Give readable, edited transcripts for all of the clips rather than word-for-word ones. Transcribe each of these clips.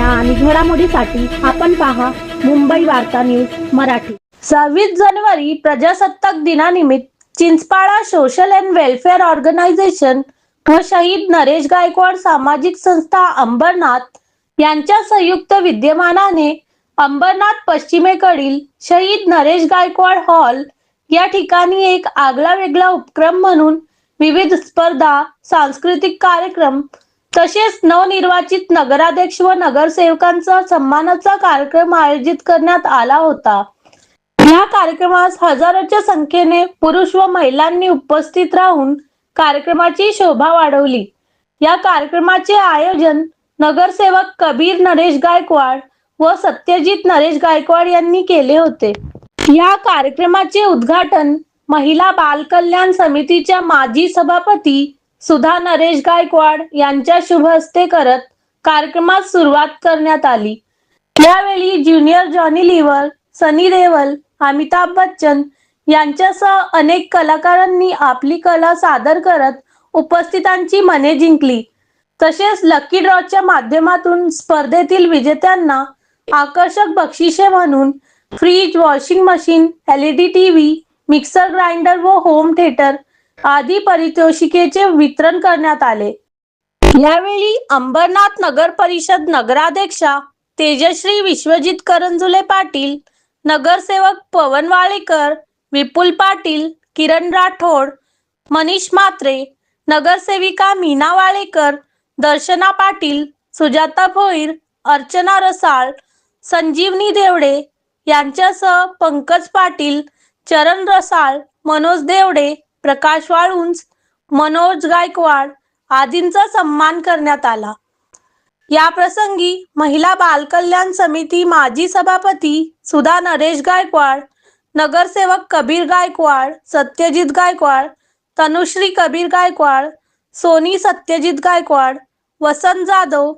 बातम्या आणि घडामोडीसाठी आपण पहा मुंबई वार्ता न्यूज मराठी। 26 जानेवारी प्रजासत्ताक दिनानिमित्त Chinchpada social and welfare organisation व शहीद नरेश गायकवाड सामाजिक संस्था अंबरनाथ यांच्या संयुक्त विद्यमानाने अंबरनाथ पश्चिमेकडील शहीद नरेश गायकवाड हॉल या ठिकाणी एक आगळा वेगळा उपक्रम म्हणून विविध स्पर्धा, सांस्कृतिक कार्यक्रम तसेच नवनिर्वाचित नगराध्यक्ष व नगरसेवकांचा सन्मानाचा कार्यक्रम आयोजित करण्यात आला होता। या कार्यक्रमास हजारोच्या संख्येने पुरुष व महिलांनी उपस्थित राहून कार्यक्रमाची शोभा वाढवली। या कार्यक्रमाचे आयोजन नगरसेवक कबीर नरेश गायकवाड व सत्यजित नरेश गायकवाड यांनी केले होते। या कार्यक्रमाचे उद्घाटन महिला बाल कल्याण समितीच्या माजी सभापती सुधा नरेश गायकवाड यांच्या शुभ हस्ते करत कार्यक्रमास सुरुवात करण्यात आली। यावेळी junior Johnny liver, Sunny Deol, Amitabh Bachchan यांच्यासह अनेक कलाकारांनी आपली कला सादर करत उपस्थितांची मने जिंकली। तसेच लकी ड्रॉच्या माध्यमातून स्पर्धेतील विजेत्यांना आकर्षक बक्षिसे म्हणून fridge, washing machine, LED TV, mixer grinder व होम थिएटर आदी पारितोषिकेचे वितरण करण्यात आले। यावेळी अंबरनाथ नगर परिषद नगराध्यक्षा तेजश्री विश्वजित करंजुले पाटील, नगरसेवक पवन वाळेकर, विपुल पाटील, किरण राठोड, मनीष म्हात्रे, नगरसेविका मीना वाळेकर, दर्शना पाटील, सुजाता भोईर, अर्चना रसाळ, संजीवनी देवडे यांच्यासह पंकज पाटील, चरण रसाळ, मनोज देवडे, प्रकाश वाळुंज, मनोज गायकवाड आदींचा सन्मान करण्यात आला। या प्रसंगी महिला बाल कल्याण समिती माजी सभापती सुधा नरेश गायकवाड, नगरसेवक Kabir Gaikwad, Satyajit Gaikwad, Tanushree Kabir Gaikwad, Soni Satyajit Gaikwad, Vasant Jadhav,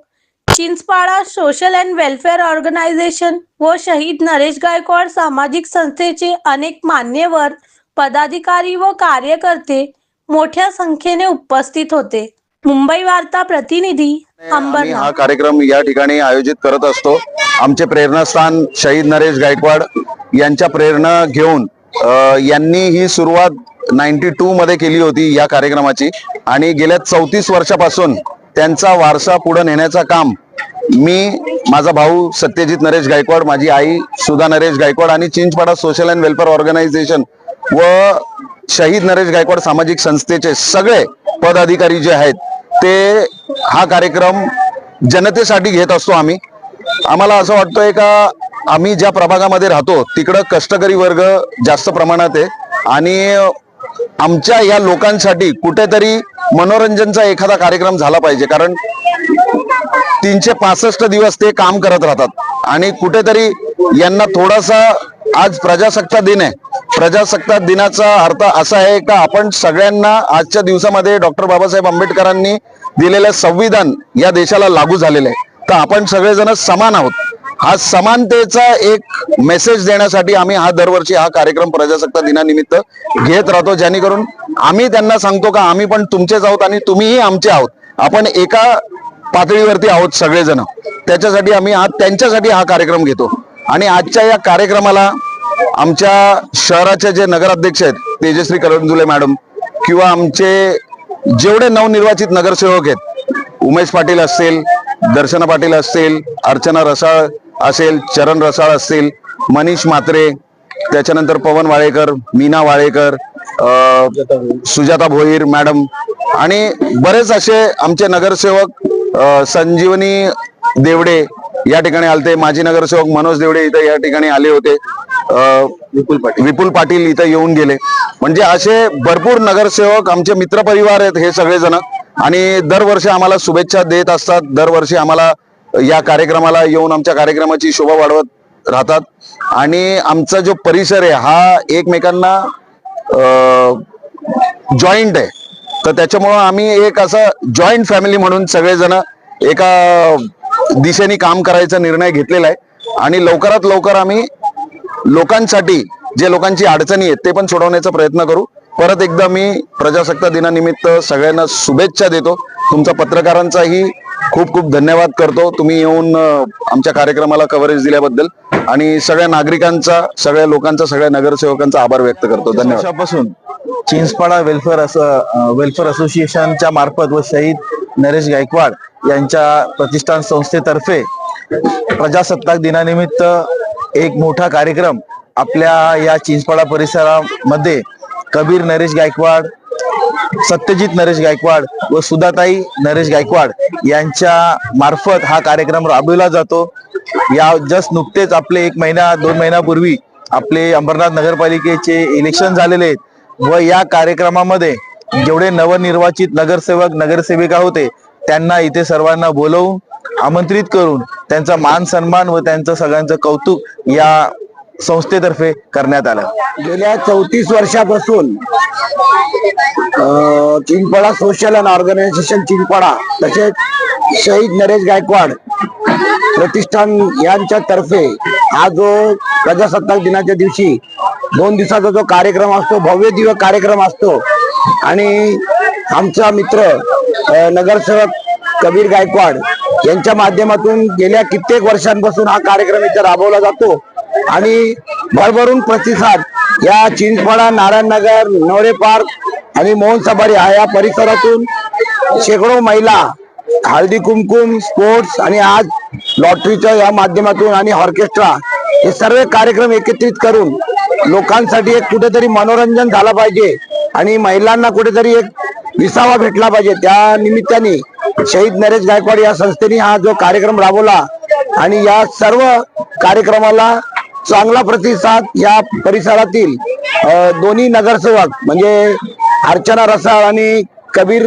Chinchpada social and welfare organisation व शहीद नरेश गायकवाड सामाजिक संस्थेचे अनेक मान्यवर, पदाधिकारी व कार्यकर्ते मोठ्या संख्येने उपस्थित होते। मुंबई वार्ता प्रतिनिधी अंबरनाथ। हा कार्यक्रम या ठिकाणी आयोजित करत असतो। आमचे प्रेरणास्थान शहीद नरेश गायकवाड यांच्या प्रेरणा घेऊन यांनी ही सुरुवात 92 मध्ये केली होती या कार्यक्रमाची आणि गेल्या 34 वर्षापासून त्यांचा वारसा पुढे नेण्याचा काम मी, माझा भाऊ सत्यजित नरेश गायकवाड, माझी आई सुधा नरेश गायकवाड आणि Chinchpada social and welfare organisation व शहीद नरेश गायकवाड सामाजिक संस्थेचे सगळे पदाधिकारी जे आहेत ते हा कार्यक्रम जनतेसाठी घेत असतो। आम्हाला असं वाटतंय का आम्ही ज्या प्रभागामध्ये राहतो तिकडं कष्टकरी वर्ग जास्त प्रमाणात आहे आणि आमच्या या लोकांसाठी कुठेतरी मनोरंजनचा एखादा कार्यक्रम झाला पाहिजे, कारण 365 दिवस ते काम करत राहतात आणि कुठेतरी यांना थोडासा, आज प्रजासत्ताक दिन आहे, प्रजासत्ताक दिनाचा अर्थ असा आहे का आपण सगळ्यांना आजच्या दिवसामध्ये डॉक्टर बाबासाहेब आंबेडकरांनी दिलेलं संविधान या देशाला लागू झालेलं आहे, तर आपण सगळेजण समान आहोत। हा समानतेचा एक मेसेज देण्यासाठी आम्ही दरवर्षी हा कार्यक्रम प्रजासत्ताक दिनानिमित्त घेत राहतो, जेणेकरून आम्ही त्यांना सांगतो का आम्ही पण तुमचेच आहोत आणि तुम्हीही आमचे आहोत, आपण एका पातळीवरती आहोत सगळेजण। त्याच्यासाठी आम्ही त्यांच्यासाठी हा कार्यक्रम घेतो आणि आजच्या या कार्यक्रमाला आमच्या शहराचे जे नगराध्यक्ष आहेत तेजश्री करंजुले मॅडम किंवा आमचे जेवढे नवनिर्वाचित नगरसेवक आहेत, उमेश पाटील असतील, दर्शना पाटील असतील, अर्चना रसाळ असेल, चरण रसाळ असतील, मनीष म्हात्रे, त्याच्यानंतर पवन वाळेकर, मीना वाळेकर, सुजाता भोईर मॅडम आणि बरेच असे आमचे नगरसेवक, संजीवनी देवडे या ठिकाणी आलते, माजी नगरसेवक मनोज देवडे इथे या ठिकाणी आले होते, विपुल पाटील इथे येऊन गेले, म्हणजे असे भरपूर नगरसेवक आमचे मित्रपरिवार आहेत हे सगळेजण आणि दरवर्षी आम्हाला शुभेच्छा देत असतात। दरवर्षी आम्हाला या कार्यक्रमाला येऊन आमच्या कार्यक्रमाची शोभा वाढवत राहतात आणि आमचा जो परिसर आहे हा एकमेकांना जॉईंट आहे, तर त्याच्यामुळं आम्ही एक असं जॉईंट फॅमिली म्हणून सगळेजण एका दिशेने काम करायचा निर्णय घेतलेला आहे आणि लवकरात लवकर आम्ही लोकांसाठी जे लोकांची अडचणी आहेत ते पण सोडवण्याचा प्रयत्न करू। परत एकदा मी प्रजासत्ताक दिनानिमित्त सगळ्यांना शुभेच्छा देतो। तुमचा पत्रकारांचाही खूप खूप धन्यवाद करतो तुम्ही येऊन आमच्या कार्यक्रमाला कव्हरेज दिल्याबद्दल आणि सगळ्या नागरिकांचा, सगळ्या लोकांचा, सगळ्या नगरसेवकांचा आभार व्यक्त करतो. धन्यवाद. वर्षापासून चिंचपाडा वेलफेअर असोसिएशनच्या मार्फत व शहीद नरेश गायकवाड यांच्या प्रतिष्ठान संस्थेतर्फे प्रजासत्ताक दिनानिमित्त एक मोठा कार्यक्रम आपल्या या चिंचपाडा परिसरामध्ये कबीर नरेश गायकवाड, सत्यजित नरेश गायकवाड व सुधाताई नरेश गायकवाड यांच्या मार्फत हा कार्यक्रम राबविला जातो. या जस्ट नुकतेच आपले 1-2 महिन्यापूर्वी आपले अंबरनाथ नगरपालिकेचे इलेक्शन झालेले आहेत व या कार्यक्रमामध्ये जेवढे नवनिर्वाचित नगरसेवक नगरसेविका होते त्यांना इथे सर्वांना बोलवून आमंत्रित करून त्यांचा मान सन्मान व त्यांचं सगळ्यांचं कौतुक या संस्थेतर्फे करण्यात आलं. गेल्या 34 वर्षापासून Chinchpada social and organisation Chinchpada तसेच शहीद नरेश गायकवाड प्रतिष्ठान यांच्या तर्फे हा जो प्रजासत्ताक दिनाच्या दिवशी 2 दिवसाचा जो कार्यक्रम असतो, भव्य दिव्य कार्यक्रम असतो आणि आमचा मित्र नगरसेवक कबीर गायकवाड यांच्या माध्यमातून गेल्या कित्येक वर्षांपासून हा कार्यक्रम इथे राबवला जातो आणि भरभरून प्रतिसाद या चिंचपाडा, नारायणनगर, नवरे पार्क आणि मोहन सबारी या परिसरातून शेकडो महिला हळदी कुमकुम, स्पोर्ट्स आणि आज लॉटरीच्या या माध्यमातून आणि ऑर्केस्ट्रा हे सर्व कार्यक्रम एकत्रित करून लोकांसाठी एक कुठेतरी मनोरंजन झालं पाहिजे आणि महिलांना कुठेतरी एक विसावा भेटला पाहिजे. त्या निमित्ताने शहीद नरेश गायकवाड या संस्थेने हा जो कार्यक्रम राबवला आणि या सर्व कार्यक्रमाला चांगला प्रतिसाद या परिसरातील दोन्ही नगरसेवक म्हणजे अर्चना रसाळ आणि कबीर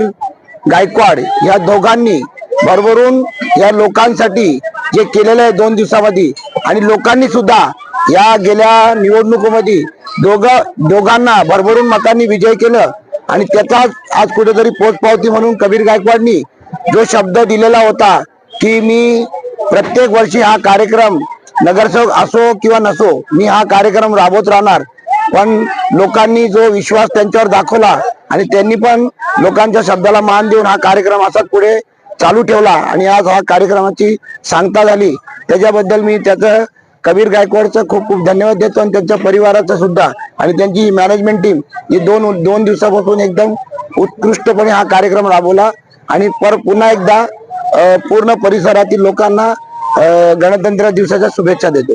गायकवाड या दोघांनी भरभरून या लोकांसाठी जे केलेलं आहे 2 दिवसामध्ये आणि लोकांनी सुद्धा या गेल्या निवडणुकीमध्ये दोघांना भरभरून मतांनी विजय केलं आणि त्याचाच आज कुठेतरी पोचपावती म्हणून कबीर गायकवाडनी जो शब्द दिलेला होता की मी प्रत्येक वर्षी हा कार्यक्रम नगरसेवक असो किंवा नसो मी हा कार्यक्रम राबवत राहणार, पण लोकांनी जो विश्वास त्यांच्यावर दाखवला आणि त्यांनी पण लोकांच्या शब्दाला मान देऊन हा कार्यक्रम असाच पुढे चालू ठेवला आणि आज हा कार्यक्रमाची सांगता झाली. त्याच्याबद्दल मी त्याचं कबीर गायकवाडचं खूप खूप धन्यवाद देतो आणि त्यांच्या परिवाराचं सुद्धा आणि त्यांची मॅनेजमेंट टीम ही दोन दिवसापासून एकदम उत्कृष्टपणे हा कार्यक्रम राबवला आणि पुन्हा एकदा पूर्ण परिसरातील लोकांना गणतंत्र दिवसाच्या शुभेच्छा देतो.